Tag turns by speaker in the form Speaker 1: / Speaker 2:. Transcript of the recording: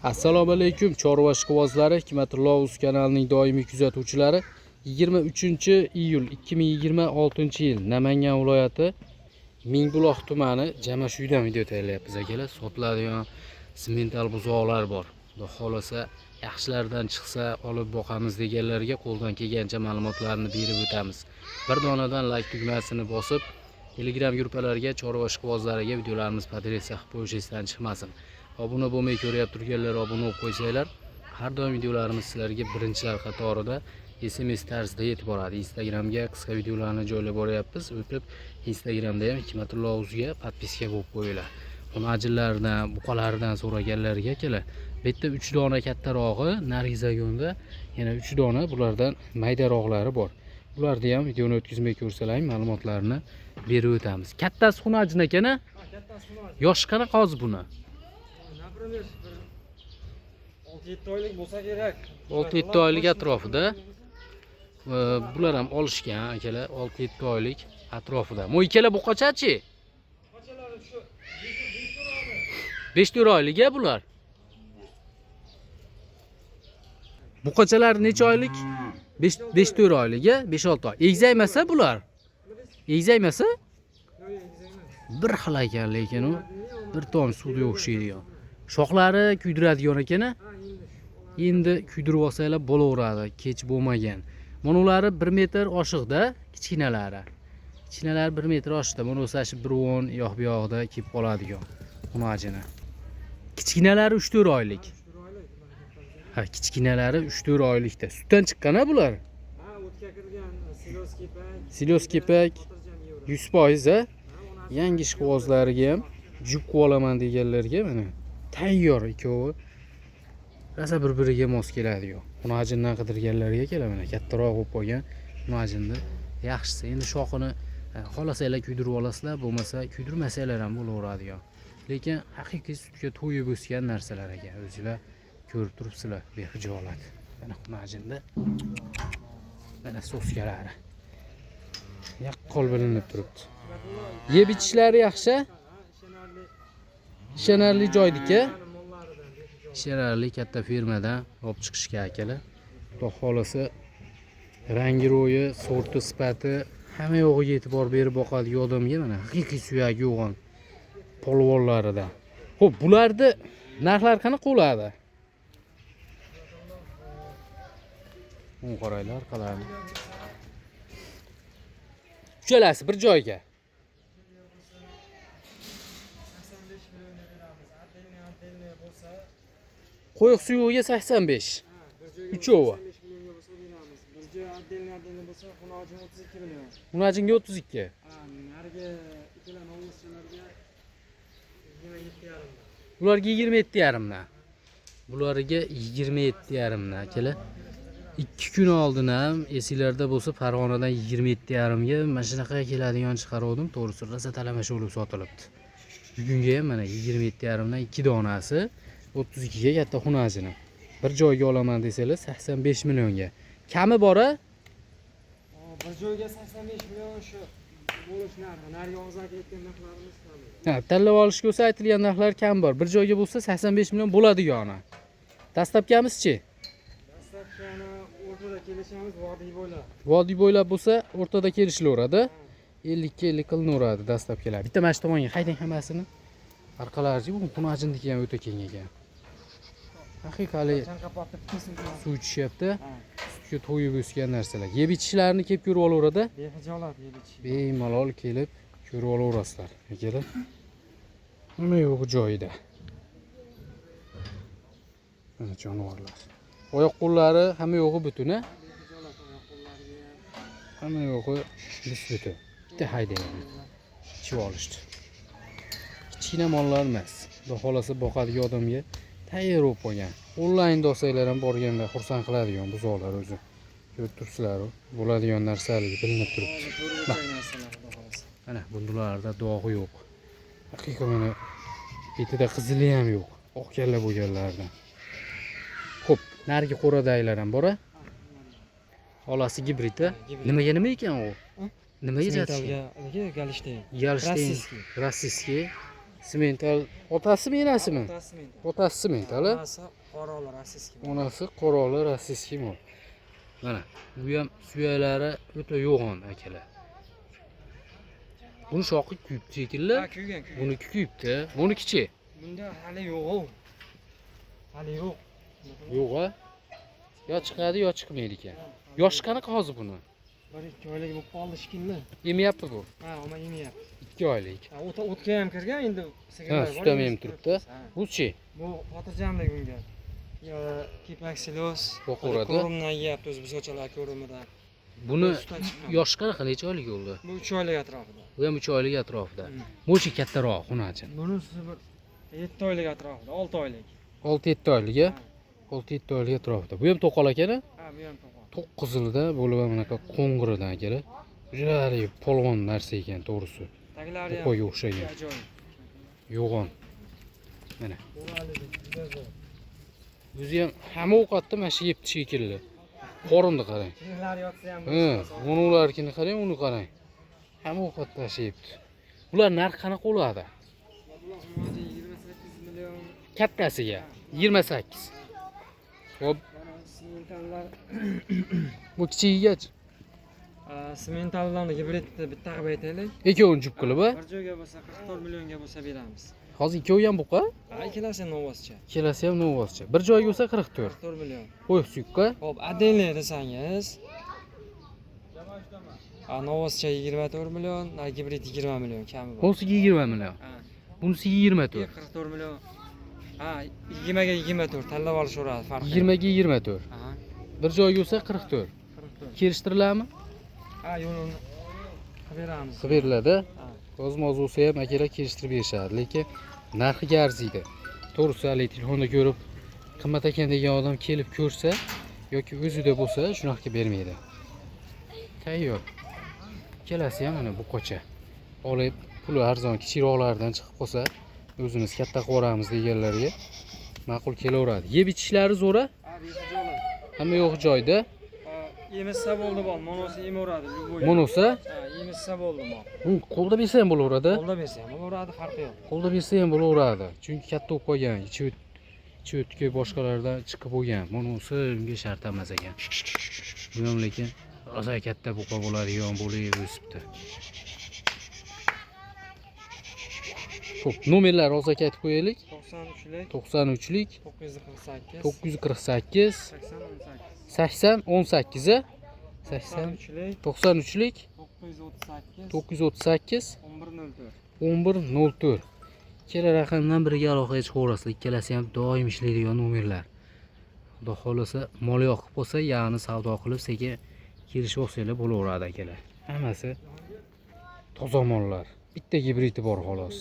Speaker 1: Assalomu alaykum chorva ishqibozlari, Hikmatullo Uz kanalining doimiy kuzatuvchilari. 23-iyul 2026-yil Namangan viloyati Mingbuloq tumani Jamashuydan video tayyorlayapmiz akalar. Sotiladigan semental buzoqlar bor. Xudo xolasa yaxshilardan chiqsa olib boqamiz deganlarga qo'ldan kelgancha ma'lumotlarni berib o'tamiz. Bir donadan like tugmasini bosib, Telegram guruhlarga chorva ishqibozlariga videolarimiz podressiya qilib qo'yishingizdan chiqmasin. Obuna bo'lmay ko'ryapti turganlar obuna bo'lib qo'ysanglar, har doim videolarimiz sizlarga birinchilar qatorida SMS tarzida yetib boradi. Instagramga qisqa videolarni joylab boryapmiz. O'tib Instagramda ham Hikmatullo Uzga podpiska bo'lib qo'yinglar. Uni ajinlaridan, buqalaridan so'raganlarga kelar. Bu yerda 3 dona kattarog'i, Nargizagonda yana 3 dona bulardan maydaroqlari bor. Bularni ham videoni o'tkazmay ko'rsalang, ma'lumotlarni berib o'tamiz. Kattasi xunajin ekan-a?
Speaker 2: Kattasi xunajin.
Speaker 1: Yosh qanaqa hozir buni?
Speaker 2: 6-7 oylik bo'lsa kerak.
Speaker 1: 6-7 oylik atrofida. Bular ham olishgan akalar, 6-7 oylik atrofida. Mo ikkala bu qachachi?
Speaker 2: Qochalari shu
Speaker 1: 5 oylik bular. Bu qachalar necha oylik? 5 oylik, 5-6 oy. Egzaymasa bular? Egzaymasa? Bir xil ekan lekin u bir tom suvga o'xshaydi. Shoxlari kuydiradigan ekan-a? Endi kuydirib olsanglar bo'laveradi, kech bo'lmagan. Monolari 1 metr oshiqda, kichkinalari. Kichkinalari 1 metr oshiqda, mana o'sashi 1.10 yoq bu yoqda kelib qoladigan. Xunajini. Kichkinalari 3-4 oylik. Ha, kichkinalari 3-4 oylikda. Sutdan chiqqan-a bular?
Speaker 2: Ha, o'tga kirgan silos kepak.
Speaker 1: Silos kepak 100%, ha? Yangi ishqibozlariga ham jupqib olaman deganlarga mana tayyor ikkovi. Rosa bir-biriga mos keladi-yu. Xunajindan qidirganlarga kelar mana kattaroq bo'lib qolgan. Xunajinni yaxshisi. Endi shoxini xohlasanglar kuydirib olasizlar, bo'lmasa kuydirmasanglar ham bo'laveradi-yu. Lekin haqiqiy sutga to'yib o'sgan narsalar ekan. O'zingizlar ko'rib turibsizlar, behijolat. Mana xunajinda mana soskalari. Yaqqol bilinib turibdi. Yeb ichishlari yaxshi? Ishonarli joydiki. Ishonarli katta firmadan olib chiqishga akalar. Xudo xolasa rangi ro'yi, sorti, sifati hamma yo'g'iga e'tibor berib boqadigan odamga mana haqiqiy suyagi yo'g'on polvonlaridan. Xo'p, bularni narxlari qanaqa bo'ladi? O'n qaraylar qalarni. Uchalasi bir joyga.
Speaker 2: 85 million beramiz. Atdelniy bo'lsa,
Speaker 1: Qo'yiq suyugiga 85. Uchovi.
Speaker 2: 85 millionga bo'lsa beramiz. Birja atdelniy bo'lsa, xunajin 32 million.
Speaker 1: Xunajinga 32.
Speaker 2: Narigi ikkala novoschalarga 27,5.
Speaker 1: Bularga 27,5 dan. Bularga 27,5 dan akalar. 2 kun oldin ham esinglarda bo'lsa Farg'onadan 27,5 ga mana shunaqa keladigan chiqardim, to'g'risi rosa talamash bo'lib sotilibdi. Bugunga ham mana 27,5 dan 2 donasi 32 ga katta xunajini. Bir joyga olaman desanglar 85 millionga. Kami bor-a?
Speaker 2: Bir joyga 85 million shu bo'lish narxi. Narigi hozir aytgan narxlarimiz kam.
Speaker 1: Ha, tanlab olishga bo'lsa aytilgan narxlar kam bor. Bir joyga bo'lsa 85 million bo'ladigani. Dastlabkamizchi?
Speaker 2: Dastlabkani o'rtada kelishamiz vodiy bo'ylab.
Speaker 1: Vodiy bo'ylab bo'lsa o'rtada kelishilaveradi. 50 ga 50 qilinaveradi dastlabkilar. Bitta mana shu tomonga haydang hammasini. Orqalari bu xunajindiki ham o'ta keng ekan. Haqiqiy suv ichishyapti. Sutga to'yib o'sgan narsalar. Yeb ichishlarini kelib ko'rib olaveradi.
Speaker 2: Behijolat yeb ichish.
Speaker 1: Bemalol kelib ko'rib olaverasizlar. Akalar. Nima yo'q joyida. Mana jonivorlar. Oyoq qo'llari hamma yo'g'i butun-a?
Speaker 2: Behijolat oyoq qo'llariga.
Speaker 1: Hamma yo'g'i butun. Bitta haydayman. Ichib olishdi. Kichkina mollar emas. Xudo xolasa boqadigan odamga tayyor bo'lib qolgan. Onlayn olsanglar ham borganda xursand qiladigan buzoqlar o'zi. Ko'rib turibsizlar, bo'ladigan narsaligi bilinib turibdi. Mana bundalarda dog'i yo'q. Haqiqatan mana betida qizili ham yo'q. Oq kalla bo'lganlardan. Xo'p, narigi qo'radaylar ham bor-a? Olasi gibrid-a. Nima ekan u? Nimaga jatishgan?
Speaker 2: Galishtin.
Speaker 1: Galishtin, rossiyskiy. Simental otasimi, enasimi?
Speaker 2: Otasi men.
Speaker 1: Otasi simentali.
Speaker 2: Onasi qoralar asiski.
Speaker 1: Onasi qoroli rossiyskiy mol. Mana bu ham suyaklari o'ta yo'g'on akalar. Buni shoqi kuyibdi shekilli.
Speaker 2: Ha, kuygan.
Speaker 1: Buniki kuyibdi. Bunikichi?
Speaker 2: Bunda hali yo'q. Hali yo'q.
Speaker 1: Yo'q-a. Yo chiqadi, yo chiqmaydi ekan. Yoshi qanaqa hozir buni?
Speaker 2: 1-2 oylik bo'lib qoldi shekilli.
Speaker 1: Yemayapti bu.
Speaker 2: Ha, oma yemayapti.
Speaker 1: 2 oylik.
Speaker 2: Ha, o'tga ham kirgan endi
Speaker 1: Ha, sut ham yem turibdi. Bu-chi?
Speaker 2: Bu xotirjamlik unga. Yo, kipaksilyoz.
Speaker 1: Boquradi.
Speaker 2: Ko'rimdan yeyapti o'zi bizgachalar ko'rimidan.
Speaker 1: Buni yoshi qanaqa, necha oylik bo'ldi?
Speaker 2: Bu 3 oylik atrofida.
Speaker 1: Bu ham 3 oylik atrofida. Bunchi kattaroq xunachin.
Speaker 2: Bunisi bir 7 oylik atrofida, 6 oylik.
Speaker 1: 6-7 oylik-a? 6-7 oylik atrofida. Bu ham to'qol ekan-a?
Speaker 2: Ha, bu ham to'g'ri.
Speaker 1: To'q qizilda bo'lib bunaqa qo'ng'iridan akalar. Jari polvon narsa ekan, to'g'risi.
Speaker 2: Taglari ham
Speaker 1: Qo'yga o'xshagan.
Speaker 2: ajoyib.
Speaker 1: Yo'g'on. Mana.
Speaker 2: Bo'ladi.
Speaker 1: O'zi ham hamma ovqatni mana shu yebdi shekilli. Qorinni qarang.
Speaker 2: Kirlar yotsa ham
Speaker 1: Ha, ularkini qarang, uni qarang. Hamma ovqatni shu yebdi. Bular narxi qanaqa bo'ladi?
Speaker 2: Bular 28 million.
Speaker 1: Kattasiga 28. Xo'p,
Speaker 2: Simentallar.
Speaker 1: bu kichigigachi?
Speaker 2: Simentallarni gibridni bitta qilib aytaylik.
Speaker 1: Ikkovini jup qilib, a?
Speaker 2: Bir joyga bo'lsa 44 millionga bo'lsa beramiz.
Speaker 1: Hozir ikkovi ham buqa?
Speaker 2: Ha, ikkalasi ham novoscha.
Speaker 1: Ikkalasi ham novoscha. Bir joyga bo'lsa 44.
Speaker 2: 44 million.
Speaker 1: Qo'y suyukka.
Speaker 2: Xo'p, отдельный desangiz. Novoscha 24 million, gibrid 20 million kami bor.
Speaker 1: Bunisiga 20 million.
Speaker 2: Ha,
Speaker 1: Bunisiga 24.
Speaker 2: 44 million. Ha, 20 ga 24 tanlab olishaveradi farqi.
Speaker 1: 20 ga 24.
Speaker 2: Ha,
Speaker 1: Bir joyga bo'lsa 44.
Speaker 2: 44.
Speaker 1: Kelishtiriladimi?
Speaker 2: Ha, yo'lini qilib beramiz.
Speaker 1: Qilib beriladi.
Speaker 2: Ha.
Speaker 1: O'z-moz bo'lsa ham akalar kelishtirib berishadi, lekin narxiga arziydi. To'g'risi, hali telefonda ko'rib qimmat ekan degan odam kelib ko'rsa yoki o'zida bo'lsa shunaqa bermaydi. Tayyor. Kelasi ham mana bu qocha. Olib, puli arzon kichikroqlardan chiqib qolsa, o'zimiz katta qilib yuboramiz deganlarga ma'qul kelaveradi. Yeb ichishlari zo'ra?
Speaker 2: Ha, behijolat.
Speaker 1: Hamma yo'q joyda.
Speaker 2: Yemishsa bo'ldi bol, monosi yemaveradi.
Speaker 1: Monosa?
Speaker 2: Ha, yemishsa bo'ldi mol.
Speaker 1: Bu qo'lda bersa ham bo'laveradi.
Speaker 2: Qo'lda bersa ham bo'laveradi, farqi yo'q.
Speaker 1: Qo'lda bersa ham bo'laveradi. Chunki katta bo'lib qolgan, ichi o'tga boshqalardan chiqib bo'lgan. Monosi unga shart emas ekan. Bu ham lekin rosa katta buqa bo'ladigan bo'lib o'sibdi. Xo'p, nomerlar hozir aytib qo'yaylik.
Speaker 2: 93lik
Speaker 1: 93lik
Speaker 2: 948
Speaker 1: 948
Speaker 2: 80 18.
Speaker 1: 80 18 80 93lik
Speaker 2: 938
Speaker 1: 938
Speaker 2: 1104.
Speaker 1: 1104. Ikkala raqamdan biriga aloqaga chiqaverasizlar. Ikkalasi ham doim ishlaydigan nomerlar. Xudo xolasa mol yoqib qolsa, ya'ni savdo qilib sekin kelishib olsanglar bo'laveradi akalar. Hammasi toza mollar. Bitta gibridi bor xolos.